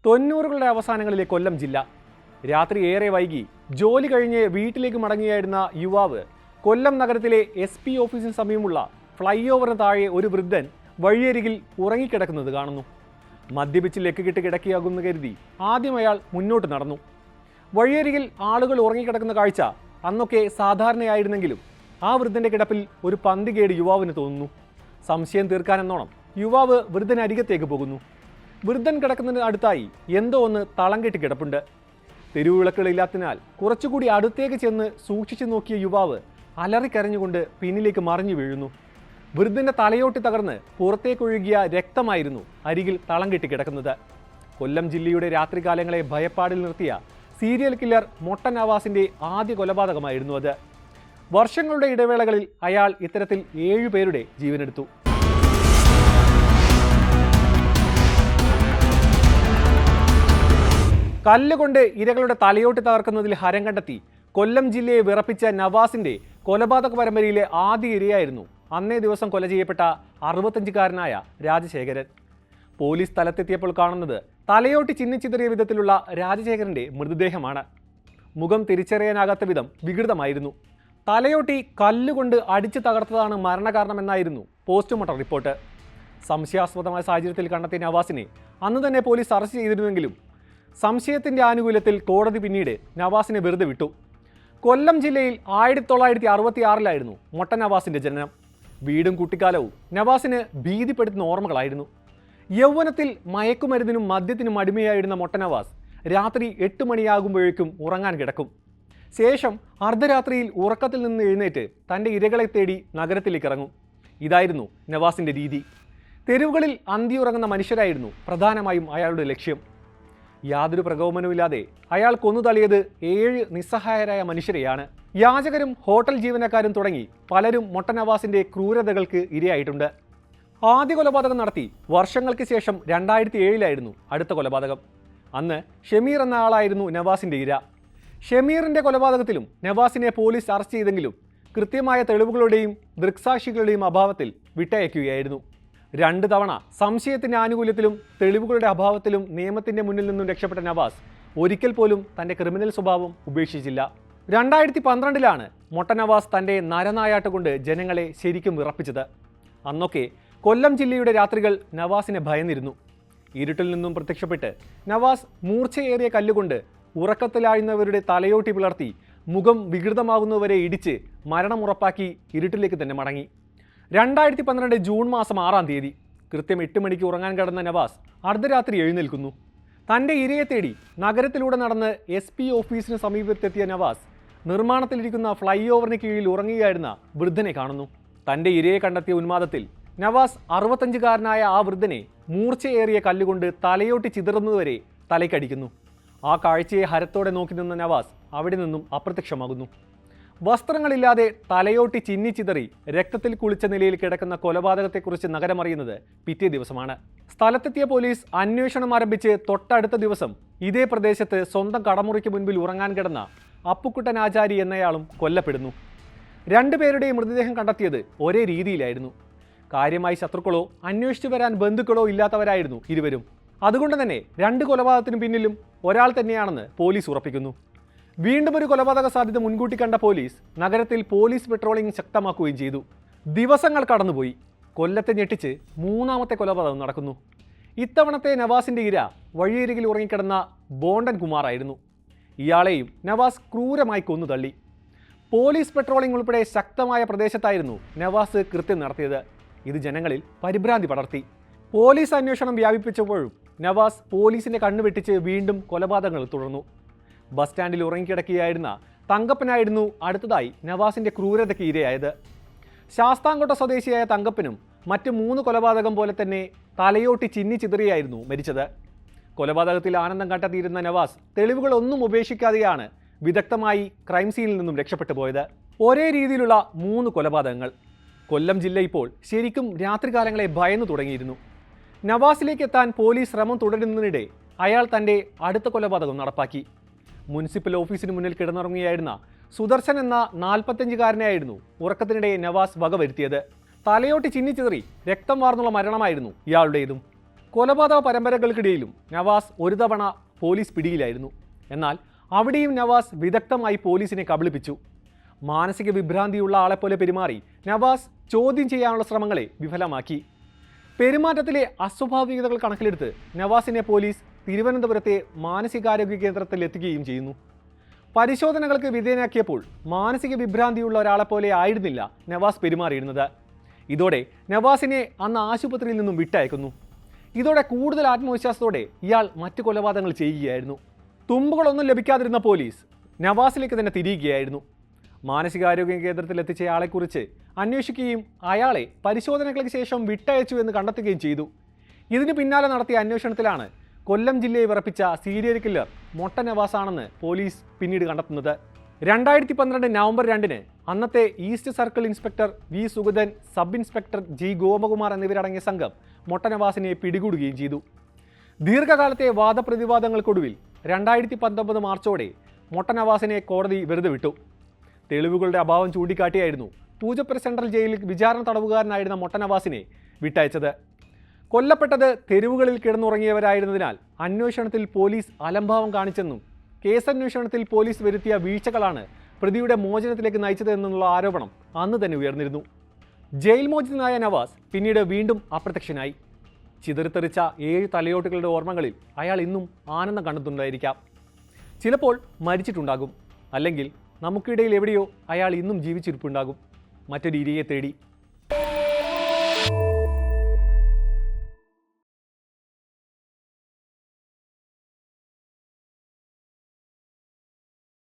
90കളുടെ അവസാനങ്ങളിലെ കൊല്ലം ജില്ല. രാത്രി ഏറെ വൈകി ജോലി കഴിഞ്ഞ് വീട്ടിലേക്ക് മടങ്ങിയായിരുന്ന യുവാവ് കൊല്ലം നഗരത്തിലെ SP ഓഫീസിന് സമീപമുള്ള ഫ്ലൈ ഓവറിന് താഴെ ഒരു വൃദ്ധൻ വഴിയരികിൽ ഉറങ്ങിക്കിടക്കുന്നത് കാണുന്നു. മദ്യപിച്ച് ലക്കുകെട്ട് കിടക്കിയാകുമെന്ന് കരുതി ആദ്യം അയാൾ മുന്നോട്ട് നടന്നു. വഴിയരികിൽ ആളുകൾ ഉറങ്ങിക്കിടക്കുന്ന കാഴ്ച അന്നൊക്കെ സാധാരണയായിരുന്നെങ്കിലും ആ വൃദ്ധന്റെ കിടപ്പിൽ ഒരു പന്തികേട് യുവാവിന് തോന്നുന്നു. സംശയം തീർക്കാനെന്നോണം യുവാവ് വൃദ്ധനരികത്തേക്ക് പോകുന്നു. വൃദ്ധൻ കിടക്കുന്നതിന് അടുത്തായി എന്തോ ഒന്ന് തളം കെട്ടി കിടപ്പുണ്ട്. തെരുവിളക്കുകളില്ലാത്തതിനാൽ കുറച്ചുകൂടി അടുത്തേക്ക് ചെന്ന് സൂക്ഷിച്ചു നോക്കിയ യുവാവ് അലറിക്കരഞ്ഞുകൊണ്ട് പിന്നിലേക്ക് മറിഞ്ഞു വീഴുന്നു. വൃദ്ധന്റെ തലയോട്ടി തകർന്ന് പുറത്തേക്കൊഴുകിയ രക്തമായിരുന്നു അരികിൽ തളം കെട്ടി കിടക്കുന്നത്. കൊല്ലം ജില്ലയുടെ രാത്രികാലങ്ങളെ ഭയപ്പാടിൽ നിർത്തിയ സീരിയൽ കില്ലർ മൊട്ട നവാസിന്റെ ആദ്യ കൊലപാതകമായിരുന്നു അത്. വർഷങ്ങളുടെ ഇടവേളകളിൽ അയാൾ ഇത്തരത്തിൽ 7 പേരുടെ ജീവനെടുത്തു. കല്ലുകൊണ്ട് ഇരകളുടെ തലയോട്ടി തകർക്കുന്നതിൽ ഹരം കണ്ടെത്തി കൊല്ലം ജില്ലയെ വിറപ്പിച്ച നവാസിന്റെ കൊലപാതക പരമ്പരയിലെ ആദ്യ ഇരയായിരുന്നു അന്നേ ദിവസം കൊല ചെയ്യപ്പെട്ട 65-കാരനായ രാജശേഖരൻ. പോലീസ് സ്ഥലത്തെത്തിയപ്പോൾ കാണുന്നത് തലയോട്ടി ചിന്നിച്ചിതറിയ വിധത്തിലുള്ള രാജശേഖരന്റെ മൃതദേഹമാണ്. മുഖം തിരിച്ചറിയാനാകാത്ത വിധം വികൃതമായിരുന്നു. തലയോട്ടി കല്ലുകൊണ്ട് അടിച്ചു തകർത്തതാണ് മരണകാരണമെന്നായിരുന്നു പോസ്റ്റ്മോർട്ടം റിപ്പോർട്ട്. സംശയാസ്പദമായ സാഹചര്യത്തിൽ കണ്ടെത്തിയ നവാസിനെ അന്ന് തന്നെ പോലീസ് അറസ്റ്റ് ചെയ്തിരുന്നെങ്കിലും സംശയത്തിന്റെ ആനുകൂല്യത്തിൽ കോടതി പിന്നീട് നവാസിനെ വെറുതെ വിട്ടു. കൊല്ലം ജില്ലയിൽ 1966-ലായിരുന്നു മൊട്ട നവാസിന്റെ ജനനം. വീടും കുട്ടിക്കാലവും നവാസിന് ഭീതിപ്പെടുത്തുന്ന ഓർമ്മകളായിരുന്നു. യൗവനത്തിൽ മയക്കുമരുന്നിനും മദ്യത്തിനും അടിമയായിരുന്ന മൊട്ട നവാസ് രാത്രി 8 മണിയാകുമ്പോഴേക്കും ഉറങ്ങാൻ കിടക്കും. ശേഷം അർദ്ധരാത്രിയിൽ ഉറക്കത്തിൽ നിന്ന് എഴുന്നേറ്റ് തൻ്റെ ഇരകളെ തേടി നഗരത്തിലേക്ക് ഇറങ്ങും. ഇതായിരുന്നു നവാസിന്റെ രീതി. തെരുവുകളിൽ അന്തിയുറങ്ങുന്ന മനുഷ്യരായിരുന്നു പ്രധാനമായും അയാളുടെ ലക്ഷ്യം. യാതൊരു പ്രകോപനവുമില്ലാതെ അയാൾ കൊന്നുതള്ളിയത് 7 നിസ്സഹായരായ മനുഷ്യരെയാണ്. യാചകരും ഹോട്ടൽ ജീവനക്കാരും തുടങ്ങി പലരും മൊട്ട നവാസിന്റെ ക്രൂരതകൾക്ക് ഇരയായിട്ടുണ്ട്. ആദ്യ കൊലപാതകം നടത്തി വർഷങ്ങൾക്ക് ശേഷം 2007-ലായിരുന്നു അടുത്ത കൊലപാതകം. അന്ന് ഷമീർ എന്ന ആളായിരുന്നു നവാസിന്റെ ഇര. ഷമീറിന്റെ കൊലപാതകത്തിലും നവാസിനെ പോലീസ് അറസ്റ്റ് ചെയ്തെങ്കിലും കൃത്യമായ തെളിവുകളുടെയും ദൃക്സാക്ഷികളുടെയും അഭാവത്തിൽ വിട്ടയക്കുകയായിരുന്നു. 2 തവണ സംശയത്തിന്റെ ആനുകൂല്യത്തിലും തെളിവുകളുടെ അഭാവത്തിലും നിയമത്തിന്റെ മുന്നിൽ നിന്നും രക്ഷപ്പെട്ട നവാസ് ഒരിക്കൽ പോലും തന്റെ ക്രിമിനൽ സ്വഭാവം ഉപേക്ഷിച്ചില്ല. 2012-ലാണ് മൊട്ട നവാസ് തന്റെ നരനായാട്ട് കൊണ്ട് ജനങ്ങളെ ശരിക്കും വിറപ്പിച്ചത്. അന്നൊക്കെ കൊല്ലം ജില്ലയുടെ രാത്രികൾ നവാസിനെ ഭയന്നിരുന്നു. ഇരുട്ടിൽ നിന്നും പ്രത്യക്ഷപ്പെട്ട് നവാസ് മൂർച്ചയേറിയ കല്ലുകൊണ്ട് ഉറക്കത്തിലാഴുന്നവരുടെ തലയോട്ടി പിളർത്തി മുഖം വികൃതമാകുന്നവരെ ഇടിച്ച് മരണം ഉറപ്പാക്കി ഇരുട്ടിലേക്ക് തന്നെ മടങ്ങി. 2012 ജൂൺ മാസം 6-ാം തീയതി കൃത്യം 8 മണിക്ക് ഉറങ്ങാൻ കിടന്ന നവാസ് അർദ്ധരാത്രി എഴുന്നേൽക്കുന്നു. തൻ്റെ ഇരയെ തേടി നഗരത്തിലൂടെ നടന്ന് SP ഓഫീസിന് സമീപത്തെത്തിയ നവാസ് നിർമ്മാണത്തിലിരിക്കുന്ന ഫ്ലൈ ഓവറിന് കീഴിൽ ഉറങ്ങുകയായിരുന്ന വൃദ്ധനെ കാണുന്നു. തൻ്റെ ഇരയെ കണ്ടെത്തിയ ഉന്മാദത്തിൽ നവാസ് 65-കാരനായ ആ വൃദ്ധനെ മൂർച്ചയേറിയ കല്ലുകൊണ്ട് തലയോട്ടി ചിതറുന്നതുവരെ തലയ്ക്കടിക്കുന്നു. ആ കാഴ്ചയെ ഹരത്തോടെ നോക്കി നിന്ന നവാസ് അവിടെ നിന്നും അപ്രത്യക്ഷമാകുന്നു. വസ്ത്രങ്ങളില്ലാതെ തലയോട്ടി ചിന്നിച്ചിതറി രക്തത്തിൽ കുളിച്ച നിലയിൽ കിടക്കുന്ന കൊലപാതകത്തെക്കുറിച്ച് നഗരമറിയുന്നത് പിറ്റേ ദിവസമാണ്. സ്ഥലത്തെത്തിയ പോലീസ് അന്വേഷണം ആരംഭിച്ച് തൊട്ടടുത്ത ദിവസം ഇതേ പ്രദേശത്ത് സ്വന്തം കടമുറിക്ക് മുൻപിൽ ഉറങ്ങാൻ കിടന്ന അപ്പുക്കുട്ടൻ ആചാരി എന്നയാളും കൊല്ലപ്പെടുന്നു. 2 പേരുടെയും മൃതദേഹം കണ്ടെത്തിയത് ഒരേ രീതിയിലായിരുന്നു. കാര്യമായി ശത്രുക്കളോ അന്വേഷിച്ചു വരാൻ ബന്ധുക്കളോ ഇല്ലാത്തവരായിരുന്നു ഇരുവരും. അതുകൊണ്ട് തന്നെ 2 കൊലപാതകത്തിനു പിന്നിലും ഒരാൾ തന്നെയാണെന്ന് പോലീസ് ഉറപ്പിക്കുന്നു. വീണ്ടും ഒരു കൊലപാതക സാധ്യത മുൻകൂട്ടി കണ്ട പോലീസ് നഗരത്തിൽ പോലീസ് പെട്രോളിംഗ് ശക്തമാക്കുകയും ചെയ്തു. ദിവസങ്ങൾ കടന്നുപോയി. കൊല്ലത്തെ ഞെട്ടിച്ച് 3ാമത്തെ കൊലപാതകം നടക്കുന്നു. ഇത്തവണത്തെ നവാസിന്റെ ഇര വഴിയരികിൽ ഉറങ്ങിക്കിടന്ന ബോണ്ടൻ കുമാറായിരുന്നു. ഇയാളെയും നവാസ് ക്രൂരമായി കൊന്നു തള്ളി. പോലീസ് പെട്രോളിംഗ് ഉൾപ്പെടെ ശക്തമായ പ്രദേശത്തായിരുന്നു നവാസ് കൃത്യം നടത്തിയത്. ഇത് ജനങ്ങളിൽ പരിഭ്രാന്തി പടർത്തി. പോലീസ് അന്വേഷണം വ്യാപിപ്പിച്ചപ്പോഴും നവാസ് പോലീസിന്റെ കണ്ണു വെട്ടിച്ച് വീണ്ടും കൊലപാതകങ്ങൾ തുടർന്നു. ബസ് സ്റ്റാൻഡിൽ ഉറങ്ങിക്കിടക്കുകയായിരുന്ന തങ്കപ്പനായിരുന്നു അടുത്തതായി നവാസിന്റെ ക്രൂരതയ്ക്ക് ഇരയായത്. ശാസ്താംകോട്ട സ്വദേശിയായ തങ്കപ്പനും മറ്റ് 3 കൊലപാതകം പോലെ തന്നെ തലയോട്ടി ചിന്നിച്ചിതറിയായിരുന്നു മരിച്ചത്. കൊലപാതകത്തിൽ ആനന്ദം കണ്ടെത്തിയിരുന്ന നവാസ് തെളിവുകളൊന്നും ഉപേക്ഷിക്കാതെയാണ് വിദഗ്ധമായി ക്രൈം സീനിൽ നിന്നും രക്ഷപ്പെട്ടു പോയത്. ഒരേ രീതിയിലുള്ള 3 കൊലപാതകങ്ങൾ. കൊല്ലം ജില്ല ഇപ്പോൾ ശരിക്കും രാത്രികാലങ്ങളെ ഭയന്നു തുടങ്ങിയിരുന്നു. നവാസിലേക്ക് എത്താൻ പോലീസ് ശ്രമം തുടരുന്നതിനിടെ അയാൾ തൻ്റെ അടുത്ത കൊലപാതകം നടപ്പാക്കി. മുനിസിപ്പൽ ഓഫീസിന് മുന്നിൽ കിടന്നുറങ്ങുകയായിരുന്ന സുദർശൻ എന്ന 45-കാരനെയായിരുന്നു ഉറക്കത്തിനിടെ നവാസ് വകവരുത്തിയത്. തലയോട്ടി ചിന്നിച്ചിതറി രക്തം വാർന്നുള്ള മരണമായിരുന്നു ഇയാളുടേതും. കൊലപാതക പരമ്പരകൾക്കിടയിലും നവാസ് ഒരു തവണ പോലീസ് പിടിയിലായിരുന്നു. എന്നാൽ അവിടെയും നവാസ് വിദഗ്ധമായി പോലീസിനെ കബളിപ്പിച്ചു. മാനസിക വിഭ്രാന്തിയുള്ള ആളെപ്പോലെ പെരുമാറി നവാസ് ചോദ്യം ചെയ്യാനുള്ള ശ്രമങ്ങളെ വിഫലമാക്കി. പെരുമാറ്റത്തിലെ അസ്വാഭാവികതകൾ കണക്കിലെടുത്ത് നവാസിനെ പോലീസ് തിരുവനന്തപുരത്തെ മാനസികാരോഗ്യ കേന്ദ്രത്തിൽ എത്തിക്കുകയും ചെയ്യുന്നു. പരിശോധനകൾക്ക് വിധേയനാക്കിയപ്പോൾ മാനസിക വിഭ്രാന്തിയുള്ള ഒരാളെപ്പോലെ ആയിരുന്നില്ല നവാസ് പെരുമാറിയിരുന്നത്. ഇതോടെ നവാസിനെ അന്ന് ആശുപത്രിയിൽ നിന്നും വിട്ടയക്കുന്നു. ഇതോടെ കൂടുതൽ ആത്മവിശ്വാസത്തോടെ ഇയാൾ മറ്റു കൊലപാതകങ്ങൾ ചെയ്യുകയായിരുന്നു. തുമ്പുകളൊന്നും ലഭിക്കാതിരുന്ന പോലീസ് നവാസിലേക്ക് തന്നെ തിരിയുകയായിരുന്നു. മാനസികാരോഗ്യ കേന്ദ്രത്തിൽ എത്തിച്ച ആളെക്കുറിച്ച് അന്വേഷിക്കുകയും അയാളെ പരിശോധനകൾക്ക് ശേഷം വിട്ടയച്ചു എന്ന് കണ്ടെത്തുകയും ചെയ്തു. ഇതിന് പിന്നാലെ നടത്തിയ അന്വേഷണത്തിലാണ് കൊല്ലം ജില്ലയെ വിറപ്പിച്ച സീരിയൽ കില്ലർ മൊട്ട നവാസാണെന്ന് പോലീസ് പിന്നീട് കണ്ടെത്തുന്നത്. 2012 നവംബർ 2-ന് അന്നത്തെ east circle inspector V Sugathan, sub inspector G Gopakumar എന്നിവരടങ്ങിയ സംഘം മൊട്ട നവാസിനെ പിടികൂടുകയും ചെയ്തു. ദീർഘകാലത്തെ വാദപ്രതിവാദങ്ങൾക്കൊടുവിൽ 2019 മാർച്ചോടെ മൊട്ട നവാസിനെ കോടതി വെറുതെ വിട്ടു. തെളിവുകളുടെ അഭാവം ചൂണ്ടിക്കാട്ടിയായിരുന്നു പൂജപ്പുര സെൻട്രൽ ജയിലിൽ വിചാരണ തടവുകാരനായിരുന്ന മൊട്ട നവാസിനെ വിട്ടയച്ചത്. കൊല്ലപ്പെട്ടത് തെരുവുകളിൽ കിടന്നുറങ്ങിയവരായിരുന്നതിനാൽ അന്വേഷണത്തിൽ പോലീസ് അലംഭാവം കാണിച്ചെന്നും കേസന്വേഷണത്തിൽ പോലീസ് വരുത്തിയ വീഴ്ചകളാണ് പ്രതിയുടെ മോചനത്തിലേക്ക് നയിച്ചതെന്നുള്ള ആരോപണം അന്ന് തന്നെ ഉയർന്നിരുന്നു. ജയിൽ മോചിതനായ നവാസ് പിന്നീട് വീണ്ടും അപ്രത്യക്ഷനായി. ചിതറിത്തെറിച്ച 7 തലയോട്ടുകളുടെ ഓർമ്മകളിൽ അയാൾ ഇന്നും ആനന്ദം കണ്ടെത്തുന്നുണ്ടായിരിക്കാം. ചിലപ്പോൾ മരിച്ചിട്ടുണ്ടാകും, അല്ലെങ്കിൽ നമുക്കിടയിൽ എവിടെയോ അയാൾ ഇന്നും ജീവിച്ചിരിപ്പുണ്ടാകും, മറ്റൊരു ഇരയെ തേടി.